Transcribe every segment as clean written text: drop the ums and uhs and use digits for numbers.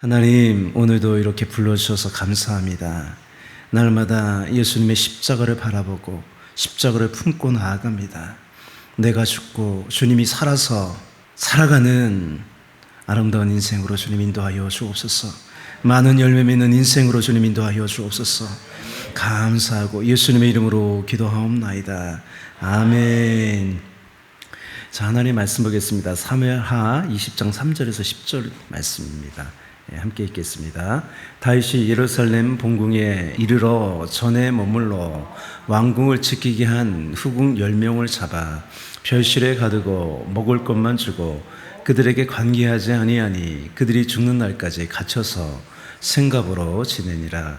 하나님, 오늘도 이렇게 불러주셔서 감사합니다. 날마다 예수님의 십자가를 바라보고 십자가를 품고 나아갑니다. 내가 죽고 주님이 살아서 살아가는 아름다운 인생으로 주님 인도하여 주옵소서. 많은 열매 맺는 인생으로 주님 인도하여 주옵소서. 감사하고 예수님의 이름으로 기도하옵나이다. 아멘. 자, 하나님 말씀 보겠습니다. 사무엘하 20장 3절에서 10절 말씀입니다. 함께 읽겠습니다. 다윗이 예루살렘 본궁에 이르러 전에 머물러 왕궁을 지키게 한 후궁 10명을 잡아 별실에 가두고 먹을 것만 주고 그들에게 관계하지 아니하니 그들이 죽는 날까지 갇혀서 생갑으로 지내니라.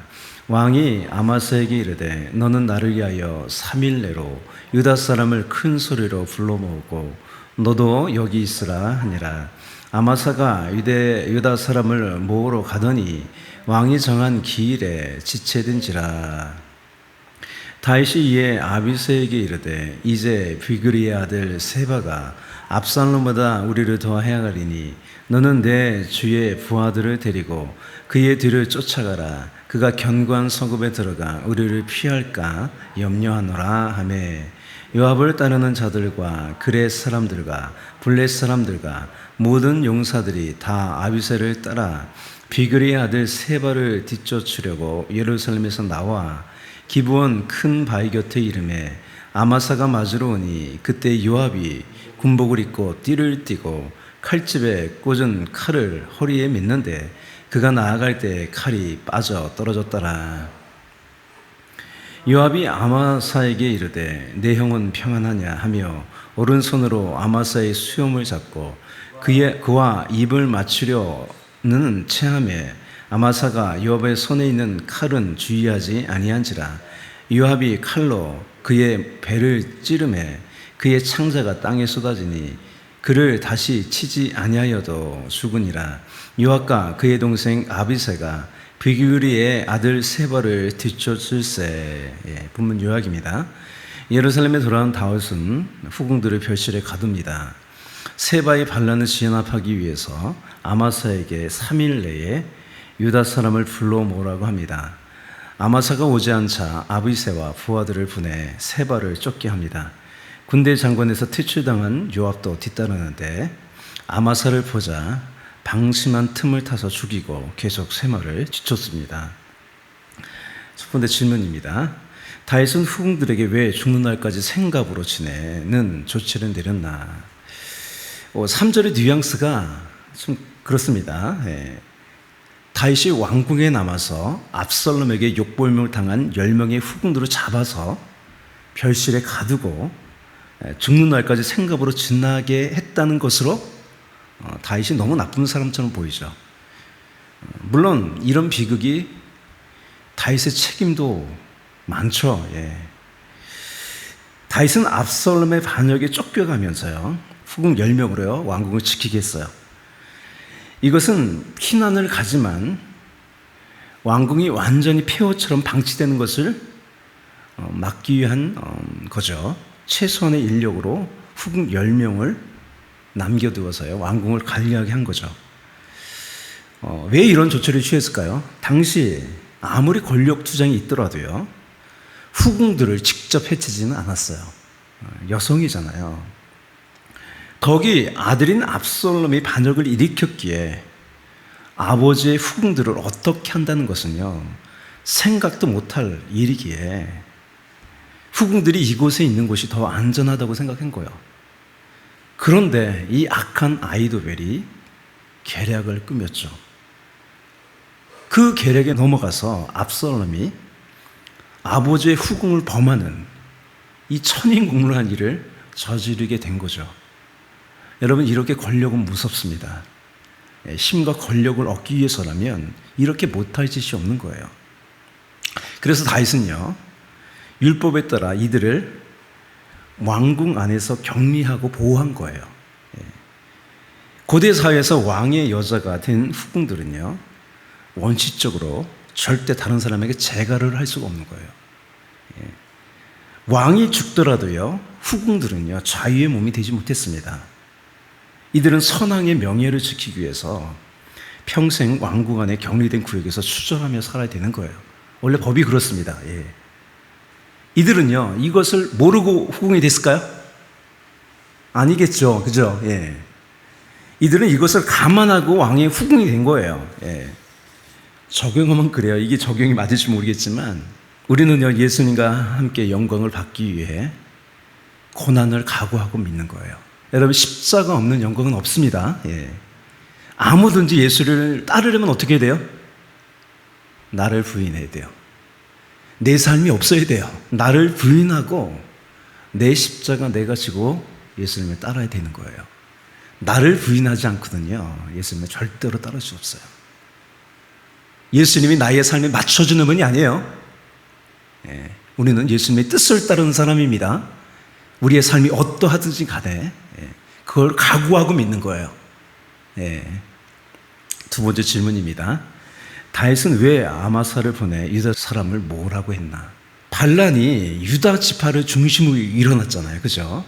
왕이 아마스에게 이르되 너는 나를 위하여 3일 내로 유다 사람을 큰 소리로 불러 모으고 너도 여기 있으라 하니라. 아마사가 유다 사람을 모으러 가더니 왕이 정한 기일에 지체된지라. 다윗이 이에 아비새에게 이르되 이제 비그리의 아들 세바가 압살롬보다 우리를 더 해하리니 너는 내 주의 부하들을 데리고 그의 뒤를 쫓아가라. 그가 견고한 성읍에 들어가 우리를 피할까 염려하노라 하매 요압을 따르는 자들과 그렛 사람들과 블렛 사람들과 모든 용사들이 다 아비새를 따라 비그리의 아들 세바를 뒤쫓으려고 예루살렘에서 나와 기브온 큰 바위 곁에 이르매 아마사가 맞으러 오니 그때 요압이 군복을 입고 띠를 띠고 칼집에 꽂은 칼을 허리에 맸는데 그가 나아갈 때 칼이 빠져 떨어졌더라. 요압이 아마사에게 이르되 내 형은 평안하냐 하며 오른손으로 아마사의 수염을 잡고 그와 입을 맞추려는 체함에 아마사가 요압의 손에 있는 칼은 주의하지 아니한지라. 요압이 칼로 그의 배를 찌르매 그의 창자가 땅에 쏟아지니 그를 다시 치지 아니하여도 죽으니라. 요압과 그의 동생 아비새가 비그리의 아들 세바를 뒤쫓을세. 본문 요약입니다. 예루살렘에 돌아온 다윗은 후궁들을 별실에 가둡니다. 세바의 반란을 진압하기 위해서 아마사에게 3일 내에 유다 사람을 불러 모으라고 합니다. 아마사가 오지 않자 아비새와 부하들을 보내 세바를 쫓게 합니다. 군대 장관에서 퇴출당한 요압도 뒤따르는데 아마사를 보자 방심한 틈을 타서 죽이고 계속 세바를 뒤쫓습니다. 첫 번째 질문입니다. 다윗은 후궁들에게 왜 죽는 날까지 생갑으로 지내는 조치를 내렸나? 3절의 뉘앙스가 좀 그렇습니다. 다윗이 왕궁에 남아서 압살롬에게 욕보임을 당한 10명의 후궁들을 잡아서 별실에 가두고 죽는 날까지 생갑으로 지나게 했다는 것으로 다윗이 너무 나쁜 사람처럼 보이죠. 물론 이런 비극이 다윗의 책임도 많죠. 다윗은 압살롬의 반역에 쫓겨가면서요 후궁 10명으로요 왕궁을 지키게 했어요. 이것은 피난을 가지만 왕궁이 완전히 폐허처럼 방치되는 것을 막기 위한 거죠. 최소한의 인력으로 후궁 10명을 남겨두어서요 왕궁을 관리하게 한 거죠. 왜 이런 조처를 취했을까요? 당시 아무리 권력 투쟁이 있더라도요 후궁들을 직접 해치지는 않았어요. 여성이잖아요. 거기 아들인 압살롬이 반역을 일으켰기에 아버지의 후궁들을 어떻게 한다는 것은요 생각도 못할 일이기에 후궁들이 이곳에 있는 곳이 더 안전하다고 생각한 거예요. 그런데 이 악한 아이도벨이 계략을 꾸몄죠. 그 계략에 넘어가서 압살롬이 아버지의 후궁을 범하는 이 천인국률한 일을 저지르게 된 거죠. 여러분, 이렇게 권력은 무섭습니다. 힘과 권력을 얻기 위해서라면 이렇게 못할 짓이 없는 거예요. 그래서 다윗은요 율법에 따라 이들을 왕궁 안에서 격리하고 보호한 거예요. 고대 사회에서 왕의 여자가 된 후궁들은요 원칙적으로 절대 다른 사람에게 재가를 할 수가 없는 거예요. 왕이 죽더라도요 후궁들은요 자유의 몸이 되지 못했습니다. 이들은 선왕의 명예를 지키기 위해서 평생 왕국 안에 격리된 구역에서 수절하며 살아야 되는 거예요. 원래 법이 그렇습니다. 예. 이들은요, 이것을 모르고 후궁이 됐을까요? 아니겠죠. 그죠? 예. 이들은 이것을 감안하고 왕의 후궁이 된 거예요. 예. 적용하면 그래요. 이게 적용이 맞을지 모르겠지만, 우리는요, 예수님과 함께 영광을 받기 위해 고난을 각오하고 믿는 거예요. 여러분, 십자가 없는 영광은 없습니다. 예. 아무든지 예수를 따르려면 어떻게 해야 돼요? 나를 부인해야 돼요. 내 삶이 없어야 돼요. 나를 부인하고 내 십자가 내가 지고 예수님을 따라야 되는 거예요. 나를 부인하지 않거든요, 예수님을 절대로 따를 수 없어요. 예수님이 나의 삶에 맞춰주는 분이 아니에요. 예, 우리는 예수님의 뜻을 따르는 사람입니다. 우리의 삶이 어떠하든지 간에 그걸 각오하고 믿는 거예요. 예. 두 번째 질문입니다. 다윗은 왜 아마사를 보내 유다 사람을 모으라고 했나? 반란이 유다 지파를 중심으로 일어났잖아요. 그죠?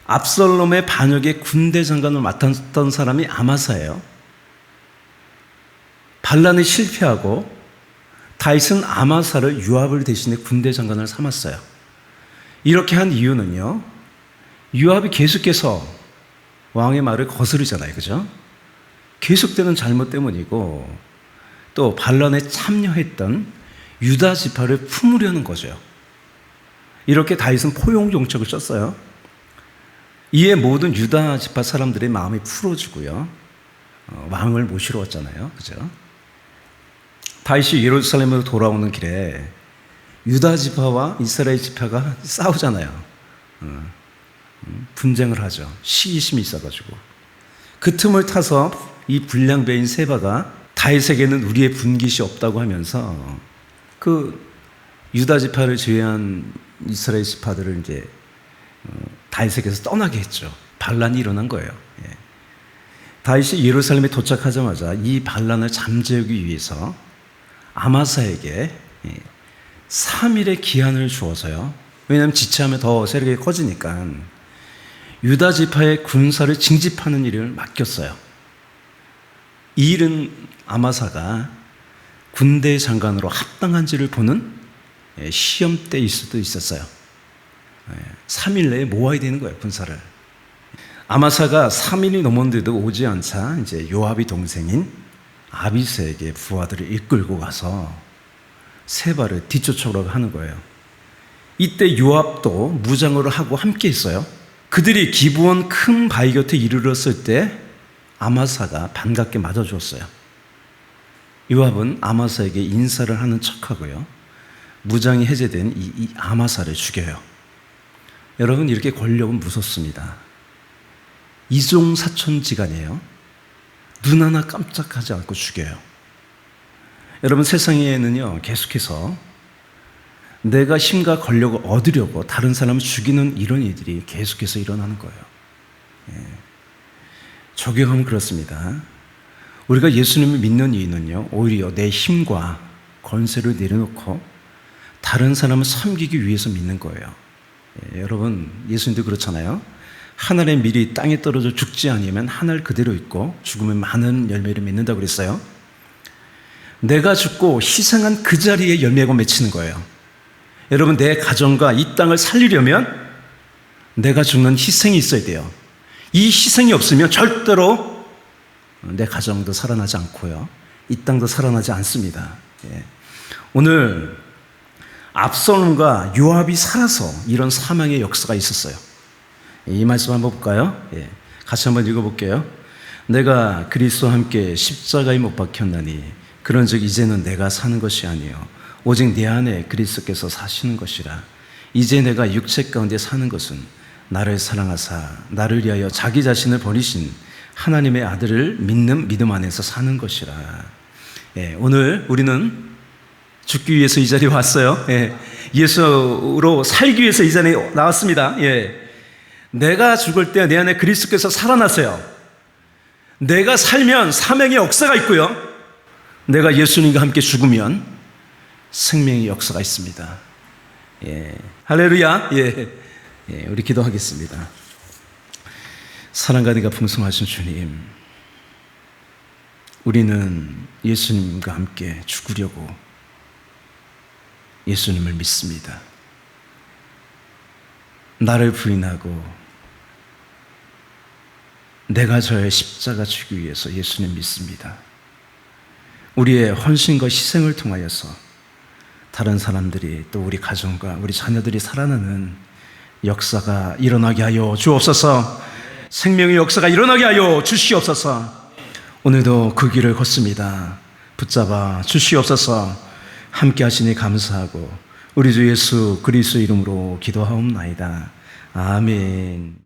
압살롬의 반역의 군대 장관을 맡았던 사람이 아마사예요. 반란이 실패하고 다윗은 아마사를 요압을 대신해 군대 장관을 삼았어요. 이렇게 한 이유는요, 요압이 계속해서 왕의 말을 거스르잖아요. 그죠? 계속되는 잘못 때문이고, 또 반란에 참여했던 유다 지파를 품으려는 거죠. 이렇게 다윗은 포용 정책을 썼어요. 이에 모든 유다 지파 사람들의 마음이 풀어지고요, 왕을 모시러 왔잖아요. 그죠? 다윗이 예루살렘으로 돌아오는 길에 유다 지파와 이스라엘 지파가 싸우잖아요. 분쟁을 하죠. 시기심이 있어가지고. 그 틈을 타서 이 불량배인 세바가 다윗에게는 우리의 분깃이 없다고 하면서 그 유다 지파를 제외한 이스라엘 지파들을 이제 다윗에게서 떠나게 했죠. 반란이 일어난 거예요. 예. 다윗이 예루살렘에 도착하자마자 이 반란을 잠재우기 위해서 아마사에게 3일의 기한을 주어서요. 왜냐하면 지체하면 더 세력이 커지니까 유다 지파의 군사를 징집하는 일을 맡겼어요. 이 일은 아마사가 군대 장관으로 합당한지를 보는 시험대일 수도 있었어요. 3일 내에 모아야 되는 거예요, 군사를. 아마사가 3일이 넘었는데도 오지 않자 이제 요압의 동생인 아비새에게 부하들을 이끌고 가서 세바를 뒤쫓아오라고 하는 거예요. 이때 요압도 무장으로 하고 함께 있어요. 그들이 기브온 큰 바위 곁에 이르렀을 때 아마사가 반갑게 맞아주었어요. 요압은 아마사에게 인사를 하는 척하고요, 무장이 해제된 이 아마사를 죽여요. 여러분, 이렇게 권력은 무섭습니다. 이종사촌지간이에요. 눈 하나 깜짝하지 않고 죽여요. 여러분, 세상에는요, 계속해서 내가 힘과 권력을 얻으려고 다른 사람을 죽이는 이런 일들이 계속해서 일어나는 거예요. 예. 적용하면 그렇습니다. 우리가 예수님을 믿는 이유는요, 오히려 내 힘과 권세를 내려놓고 다른 사람을 섬기기 위해서 믿는 거예요. 예, 여러분, 예수님도 그렇잖아요. 한 알의 밀이 땅에 떨어져 죽지 않으면 한 알 그대로 있고 죽으면 많은 열매를 맺는다고 그랬어요. 내가 죽고 희생한 그 자리에 열매가 맺히는 거예요. 여러분, 내 가정과 이 땅을 살리려면 내가 죽는 희생이 있어야 돼요. 이 희생이 없으면 절대로 내 가정도 살아나지 않고요, 이 땅도 살아나지 않습니다. 예. 오늘 압살롬과 요압이 살아서 이런 사망의 역사가 있었어요. 이 말씀 한번 볼까요? 예. 같이 한번 읽어볼게요. 내가 그리스도와 함께 십자가에 못 박혔나니 그런즉 이제는 내가 사는 것이 아니요 오직 내 안에 그리스도께서 사시는 것이라. 이제 내가 육체 가운데 사는 것은 나를 사랑하사 나를 위하여 자기 자신을 버리신 하나님의 아들을 믿는 믿음 안에서 사는 것이라. 예, 오늘 우리는 죽기 위해서 이 자리에 왔어요. 예, 예수로 살기 위해서 이 자리에 나왔습니다. 예, 내가 죽을 때 내 안에 그리스도께서 살아나세요. 내가 살면 사명의 역사가 있고요, 내가 예수님과 함께 죽으면 생명의 역사가 있습니다. 예, 할렐루야. 예, 예, 우리 기도하겠습니다. 사랑과 은혜가 풍성하신 주님, 우리는 예수님과 함께 죽으려고 예수님을 믿습니다. 나를 부인하고 내가 저의 십자가 지기 위해서 예수님 믿습니다. 우리의 헌신과 희생을 통하여서 다른 사람들이 또 우리 가정과 우리 자녀들이 살아나는 역사가 일어나게 하여 주옵소서. 생명의 역사가 일어나게 하여 주시옵소서. 오늘도 그 길을 걷습니다. 붙잡아 주시옵소서. 함께 하시니 감사하고 우리 주 예수 그리스도 이름으로 기도하옵나이다. 아멘.